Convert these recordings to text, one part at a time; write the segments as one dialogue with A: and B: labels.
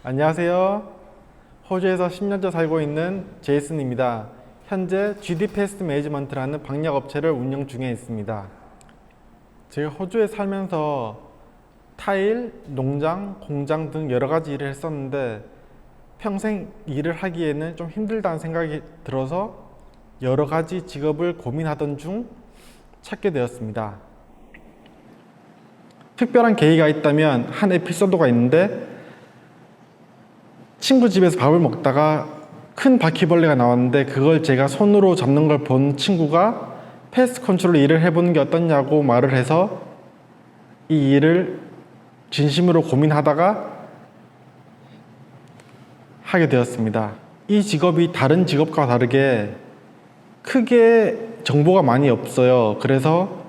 A: 안녕하세요. 호주에서 10년째 살고 있는 제이슨입니다. 현재 GD 패스트 매니지먼트라는 방역 업체를 운영 중에 있습니다. 제가 호주에 살면서 타일, 농장, 공장 등 여러 가지 일을 했었는데 평생 일을 하기에는 좀 힘들다는 생각이 들어서 여러 가지 직업을 고민하던 중 찾게 되었습니다. 특별한 계기가 있다면 한 에피소드가 있는데 친구 집에서 밥을 먹다가 큰 바퀴벌레가 나왔는데 그걸 제가 손으로 잡는 걸 본 친구가 패스트 컨트롤 일을 해보는 게 어떻냐고 말을 해서 이 일을 진심으로 고민하다가 하게 되었습니다. 이 직업이 다른 직업과 다르게 크게 정보가 많이 없어요. 그래서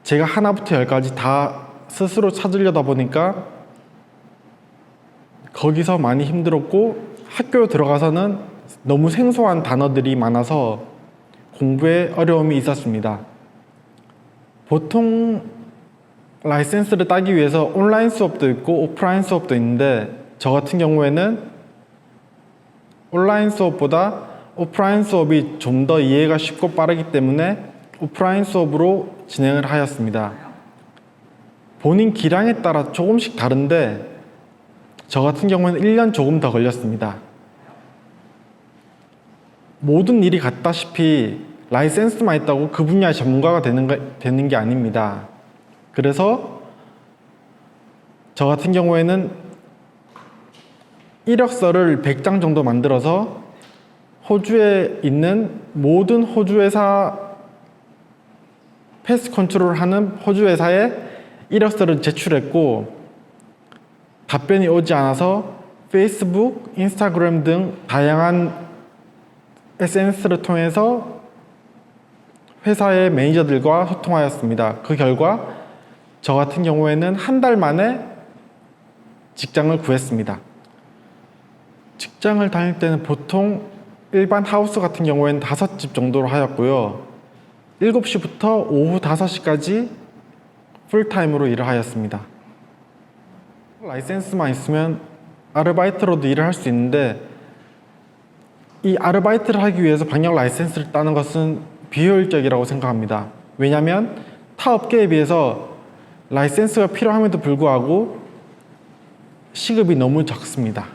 A: 제가 하나부터 열까지 다 스스로 찾으려다 보니까 거기서 많이 힘들었고 학교 들어가서는 너무 생소한 단어들이 많아서 공부에 어려움이 있었습니다. 보통 라이센스를 따기 위해서 온라인 수업도 있고 오프라인 수업도 있는데 저 같은 경우에는 온라인 수업보다 오프라인 수업이 좀 더 이해가 쉽고 빠르기 때문에 오프라인 수업으로 진행을 하였습니다. 본인 기량에 따라 조금씩 다른데 저 같은 경우에는 1년 조금 더 걸렸습니다. 모든 일이 같다시피 라이센스만 있다고 그 분야의 전문가가 되는 게 아닙니다. 그래서 저 같은 경우에는 이력서를 100장 정도 만들어서 호주에 있는 모든 호주 회사 패스트 컨트롤 하는 호주 회사에 이력서를 제출했고 답변이 오지 않아서 페이스북, 인스타그램 등 다양한 SNS를 통해서 회사의 매니저들과 소통하였습니다. 그 결과 저 같은 경우에는 한 달 만에 직장을 구했습니다. 직장을 다닐 때는 보통 일반 하우스 같은 경우에는 5집 정도로 하였고요. 7시부터 오후 5시까지 풀타임으로 일을 하였습니다. 라이센스만 있으면 아르바이트로도 일을 할 수 있는데 이 아르바이트를 하기 위해서 방역 라이센스를 따는 것은 비효율적이라고 생각합니다. 왜냐하면 타 업계에 비해서 라이센스가 필요함에도 불구하고 시급이 너무 적습니다.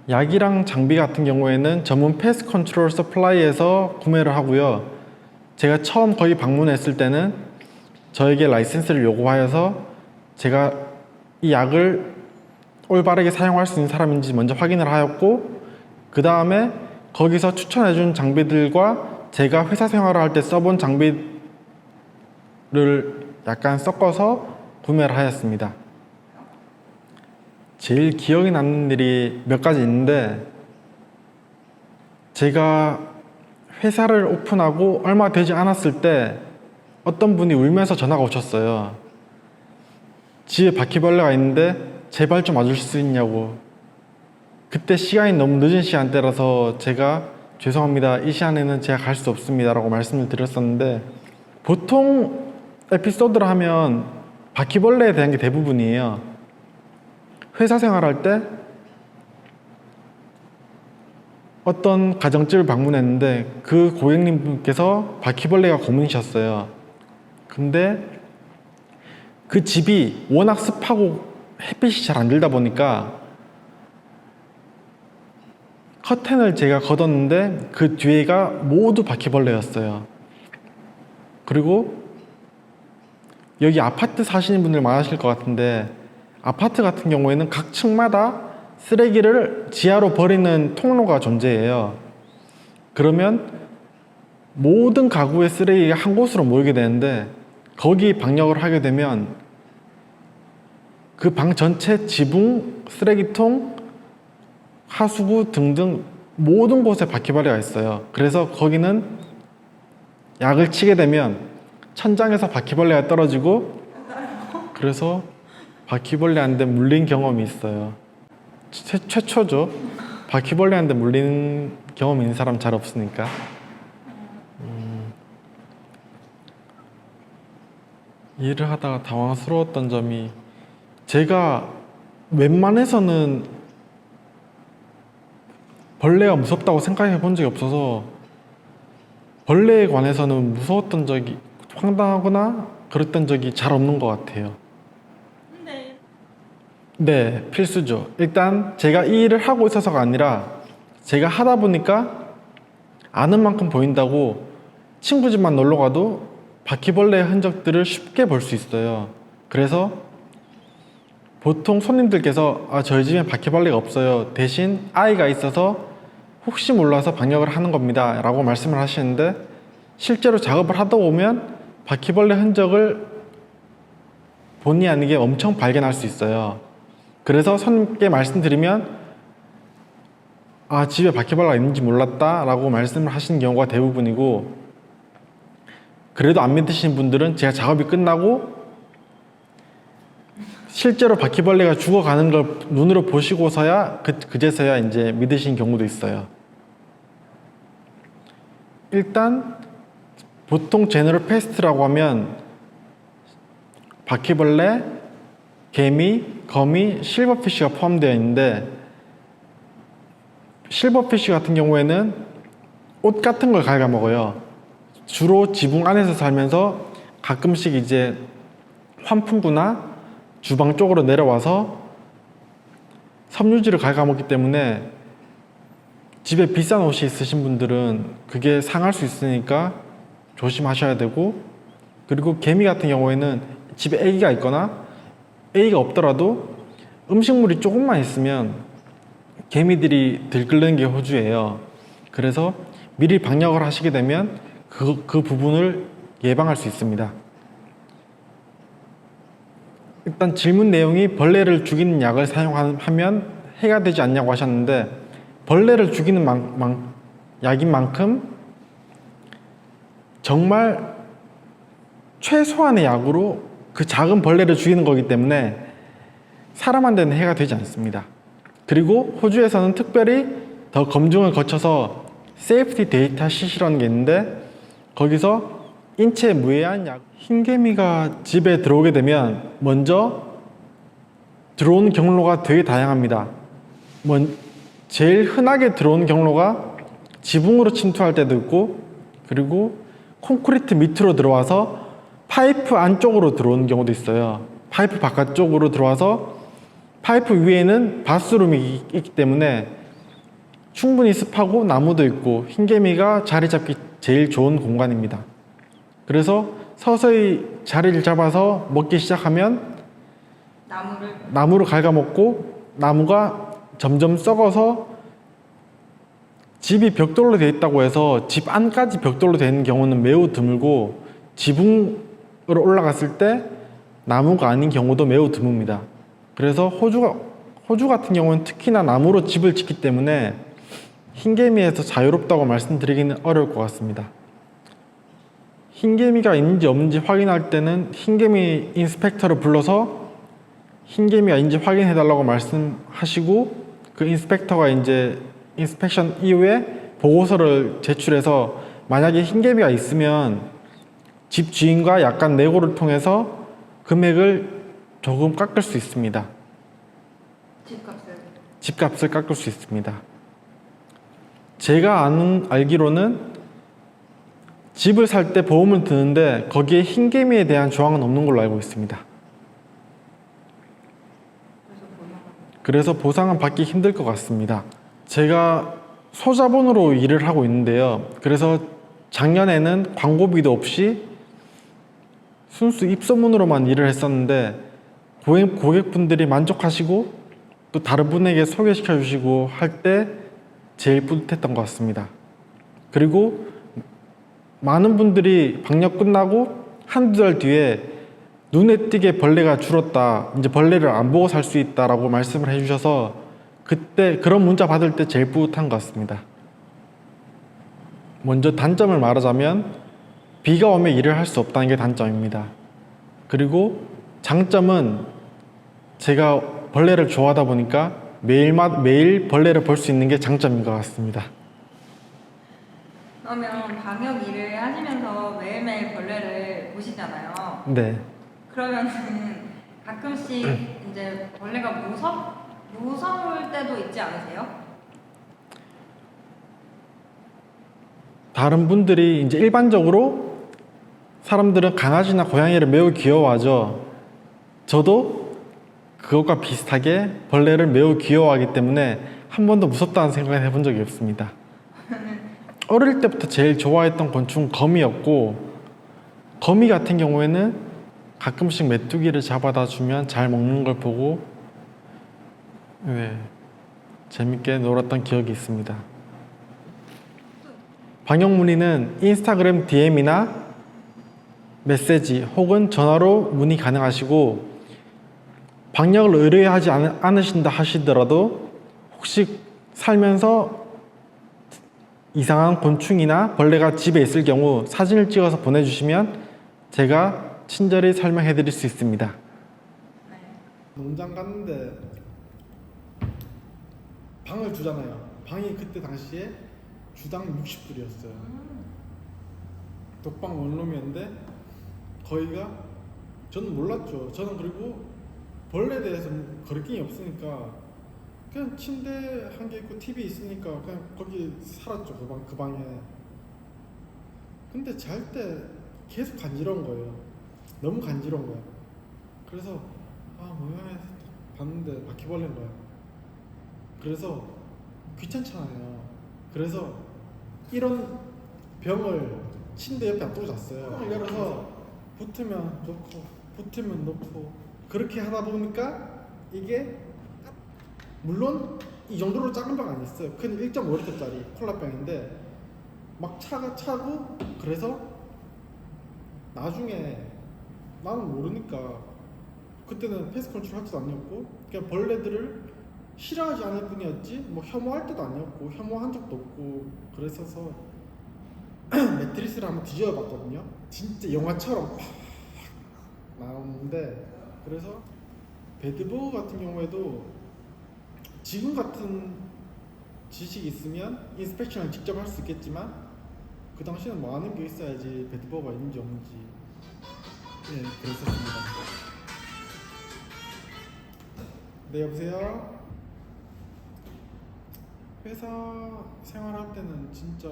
A: 약이랑 장비 같은 경우에는 전문 패스트 컨트롤 서플라이에서 구매를 하고요. 제가 처음 거기 방문했을 때는 저에게 라이센스를 요구하여서 제가 이 약을 올바르게 사용할 수 있는 사람인지 먼저 확인을 하였고 그 다음에 거기서 추천해준 장비들과 제가 회사 생활을 할 때 써본 장비를 약간 섞어서 구매를 하였습니다. 제일 기억에 남는 일이 몇 가지 있는데 제가 회사를 오픈하고 얼마 되지 않았을 때 어떤 분이 울면서 전화가 오셨어요. 집에 바퀴벌레가 있는데 제발 좀 와줄 수 있냐고. 그때 시간이 너무 늦은 시간대라서 제가 죄송합니다. 이 시간에는 제가 갈 수 없습니다. 라고 말씀을 드렸었는데 보통 에피소드를 하면 바퀴벌레에 대한 게 대부분이에요. 회사 생활할 때 어떤 가정집을 방문했는데 그 고객님께서 바퀴벌레가 고민이셨어요. 근데 그 집이 워낙 습하고 햇빛이 잘 안 들다 보니까 커튼을 제가 걷었는데 그 뒤에가 모두 바퀴벌레였어요. 그리고 여기 아파트 사시는 분들 많으실 것 같은데 아파트 같은 경우에는 각 층마다 쓰레기를 지하로 버리는 통로가 존재해요. 그러면 모든 가구의 쓰레기가 한 곳으로 모이게 되는데 거기 방역을 하게 되면 그 방 전체 지붕, 쓰레기통, 하수구 등등 모든 곳에 바퀴벌레가 있어요. 그래서 거기는 약을 치게 되면 천장에서 바퀴벌레가 떨어지고 그래서 바퀴벌레한테 물린 경험이 있어요. 최초죠. 바퀴벌레한테 물린 경험 있는 사람 잘 없으니까. 일을 하다가 당황스러웠던 점이, 제가 웬만해서는 벌레가 무섭다고 생각해 본 적이 없어서 벌레에 관해서는 무서웠던 적이, 황당하거나 그랬던 적이 잘 없는 것 같아요.
B: 근데
A: 네, 필수죠. 일단 제가 이 일을 하고 있어서가 아니라 제가 하다 보니까 아는 만큼 보인다고 친구 집만 놀러 가도 바퀴벌레의 흔적들을 쉽게 볼 수 있어요. 그래서 보통 손님들께서 저희 집엔 바퀴벌레가 없어요, 대신 아이가 있어서 혹시 몰라서 방역을 하는 겁니다 라고 말씀을 하시는데, 실제로 작업을 하다 보면 바퀴벌레 흔적을 본의 아니게 엄청 발견할 수 있어요. 그래서 손님께 말씀드리면 집에 바퀴벌레가 있는지 몰랐다 라고 말씀을 하시는 경우가 대부분이고, 그래도 안 믿으시는 분들은 제가 작업이 끝나고 실제로 바퀴벌레가 죽어가는 걸 눈으로 보시고서야 그제서야 이제 믿으신 경우도 있어요. 일단 보통 제너럴 페스트라고 하면 바퀴벌레, 개미, 거미, 실버피쉬가 포함되어 있는데, 실버피쉬 같은 경우에는 옷 같은 걸 갉아먹어요. 주로 지붕 안에서 살면서 가끔씩 이제 환풍구나 주방 쪽으로 내려와서 섬유질을 갉아먹기 때문에 집에 비싼 옷이 있으신 분들은 그게 상할 수 있으니까 조심하셔야 되고, 그리고 개미 같은 경우에는 집에 아기가 있거나 아기가 없더라도 음식물이 조금만 있으면 개미들이 들끓는 게 호주예요. 그래서 미리 방역을 하시게 되면 그 부분을 예방할 수 있습니다. 일단 질문 내용이 벌레를 죽이는 약을 사용하면 해가 되지 않냐고 하셨는데, 벌레를 죽이는 약인 만큼 정말 최소한의 약으로 그 작은 벌레를 죽이는 거기 때문에 사람한테는 해가 되지 않습니다. 그리고 호주에서는 특별히 더 검증을 거쳐서 세이프티 데이터 쉿이라는 게 있는데, 거기서 인체에 무해한 약, 흰개미가 집에 들어오게 되면 먼저 들어오는 경로가 되게 다양합니다. 제일 흔하게 들어오는 경로가 지붕으로 침투할 때도 있고, 그리고 콘크리트 밑으로 들어와서 파이프 안쪽으로 들어오는 경우도 있어요. 파이프 바깥쪽으로 들어와서 파이프 위에는 바스룸이 있기 때문에 충분히 습하고 나무도 있고 흰개미가 자리 잡기 제일 좋은 공간입니다. 그래서 서서히 자리를 잡아서 먹기 시작하면 나무를 갉아먹고, 나무가 점점 썩어서 집이 벽돌로 되어 있다고 해서 집 안까지 벽돌로 되는 경우는 매우 드물고, 지붕으로 올라갔을 때 나무가 아닌 경우도 매우 드뭅니다. 그래서 호주 같은 경우는 특히나 나무로 집을 짓기 때문에 흰개미에서 자유롭다고 말씀드리기는 어려울 것 같습니다. 흰개미가 있는지 없는지 확인할 때는 흰개미 인스펙터를 불러서 흰개미가 있는지 확인해 달라고 말씀하시고, 그 인스펙터가 이제 인스펙션 이후에 보고서를 제출해서 만약에 흰개미가 있으면 집 주인과 약간 내고를 통해서 금액을 조금 깎을 수 있습니다. 집값을 깎을 수 있습니다. 제가 알기로는 집을 살 때 보험을 드는데 거기에 흰개미에 대한 조항은 없는 걸로 알고 있습니다. 그래서 보상은 받기 힘들 것 같습니다. 제가 소자본으로 일을 하고 있는데요. 그래서 작년에는 광고비도 없이 순수 입소문으로만 일을 했었는데 고객분들이 만족하시고 또 다른 분에게 소개시켜 주시고 할 때 제일 뿌듯했던 것 같습니다. 그리고 많은 분들이 방역 끝나고 한두 달 뒤에 눈에 띄게 벌레가 줄었다, 이제 벌레를 안 보고 살 수 있다라고 말씀을 해주셔서 그때 그런 문자 받을 때 제일 뿌듯한 것 같습니다. 먼저 단점을 말하자면 비가 오면 일을 할 수 없다는 게 단점입니다. 그리고 장점은 제가 벌레를 좋아하다 보니까 매일 벌레를 볼 수 있는 게 장점인 것 같습니다.
B: 그러면 방역 일을 하시면서 매일매일 벌레를 보시잖아요.
A: 네.
B: 그러면은 가끔씩 이제 벌레가 무서울 때도 있지 않으세요?
A: 다른 분들이 이제 일반적으로 사람들은 강아지나 고양이를 매우 귀여워하죠. 저도 그것과 비슷하게 벌레를 매우 귀여워하기 때문에 한 번도 무섭다는 생각을 해본 적이 없습니다. 어릴 때부터 제일 좋아했던 곤충은 거미였고, 거미 같은 경우에는 가끔씩 메뚜기를 잡아다 주면 잘 먹는 걸 보고 재밌게 놀았던 기억이 있습니다. 방역문의는 인스타그램 DM이나 메시지 혹은 전화로 문의 가능하시고, 방역을 의뢰하지 않으신다 하시더라도 혹시 살면서 이상한 곤충이나 벌레가 집에 있을 경우 사진을 찍어서 보내주시면 제가 친절히 설명해 드릴 수 있습니다. 농장 갔는데 방을 주잖아요. 방이 그때 당시에 주당 60불이었어요. 독방 원룸이었는데 거기가, 저는 몰랐죠. 저는 그리고 벌레에 대해서 거리낌이 없으니까 그냥 침대 한 개 있고 TV 있으니까 그냥 거기 살았죠. 그 방에. 근데 잘 때 계속 간지러운 거예요. 너무 간지러운 거야. 그래서 뭐야 해서 봤는데 바퀴벌레인 거야. 그래서 귀찮잖아요. 그래서 이런 병을 침대 옆에 안 두고 잤어요. 병을 열어서 붙으면 놓고 붙으면 놓고 그렇게 하다 보니까 이게, 물론 이 정도로 작은 병 아니었어요. 큰 1.5리터짜리 콜라병인데 막 차고, 그래서 나중에 나는 모르니까 그때는 패스트 컨트롤 할 때도 아니었고 그냥 벌레들을 싫어하지 않을 뿐이었지 뭐 혐오할 때도 아니었고 혐오한 적도 없고 그랬어서 매트리스를 한번 뒤집어 봤거든요. 진짜 영화처럼 팍 나오는데, 그래서 베드버그 같은 경우에도 지금 같은 지식이 있으면 인스펙션을 직접 할 수 있겠지만 그 당시에는 뭐 아는 게 있어야지 베드버그가 있는지 없는지 그랬었습니다. 네, 여보세요? 회사 생활할 때는 진짜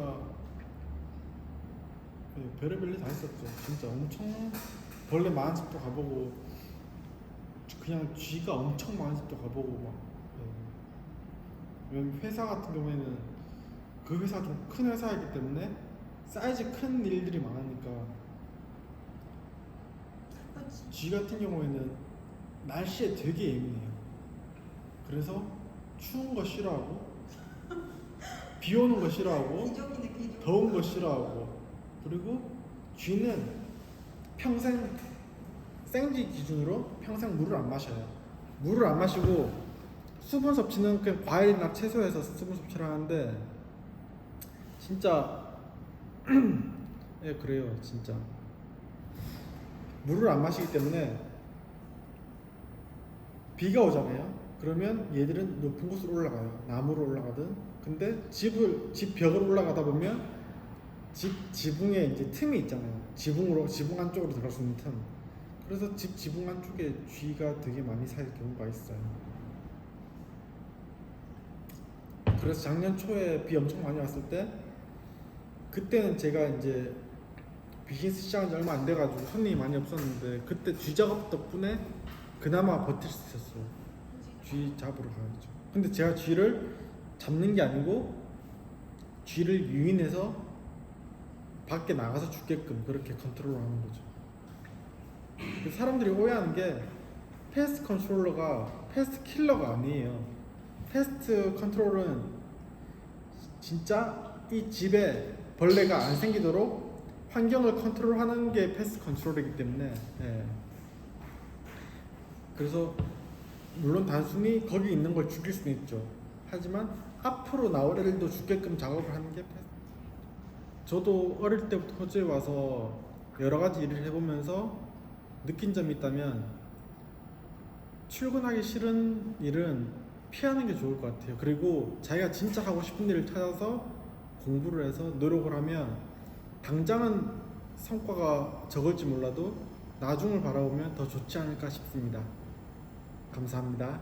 A: 별의별 일 다 했었죠. 진짜 엄청 벌레 많은 집도 가보고 그냥 쥐가 엄청 많은 집도 가보고 막. 왜냐면 회사 같은 경우에는 그 회사가 좀 큰 회사이기 때문에 사이즈 큰 일들이 많으니까. 쥐 같은 경우에는 날씨에 되게 예민해요. 그래서 추운 거 싫어하고 비 오는 거 싫어하고 더운 거 싫어하고, 그리고 쥐는 평생 생쥐 기준으로 평생 물을 안 마셔요. 물을 안 마시고 수분 섭취는 그냥 과일이나 채소에서 수분 섭취를 하는데 진짜 그래요. 진짜 물을 안 마시기 때문에 비가 오잖아요. 그러면 얘들은 높은 곳으로 올라가요. 나무로 올라가든. 근데 집 벽으로 올라가다 보면 집 지붕에 이제 틈이 있잖아요. 지붕 안쪽으로 들어갈 수 있는 틈. 그래서 집 지붕 안쪽에 쥐가 되게 많이 살 경우가 있어요. 그래서 작년 초에 비 엄청 많이 왔을 때, 그때는 제가 이제 비즈니스 시작한 지 얼마 안 돼가지고 손님이 많이 없었는데 그때 쥐 작업 덕분에 그나마 버틸 수 있었어요. 쥐 잡으러 가야죠. 근데 제가 쥐를 잡는 게 아니고 쥐를 유인해서 밖에 나가서 죽게끔 그렇게 컨트롤하는 거죠. 사람들이 오해하는 게 패스트 컨트롤러가 패스트 킬러가 아니에요. 패스트 컨트롤은 진짜 이 집에 벌레가 안 생기도록 환경을 컨트롤하는 게 패스트 컨트롤이기 때문에. 그래서 물론 단순히 거기 있는 걸 죽일 수는 있죠. 하지만 앞으로 나올 애들도 죽게끔 작업을 하는 게 패스트. 저도 어릴 때부터 호주에 와서 여러 가지 일을 해보면서 느낀 점이 있다면, 출근하기 싫은 일은 피하는 게 좋을 것 같아요. 그리고 자기가 진짜 하고 싶은 일을 찾아서 공부를 해서 노력을 하면 당장은 성과가 적을지 몰라도 나중을 바라보면 더 좋지 않을까 싶습니다. 감사합니다.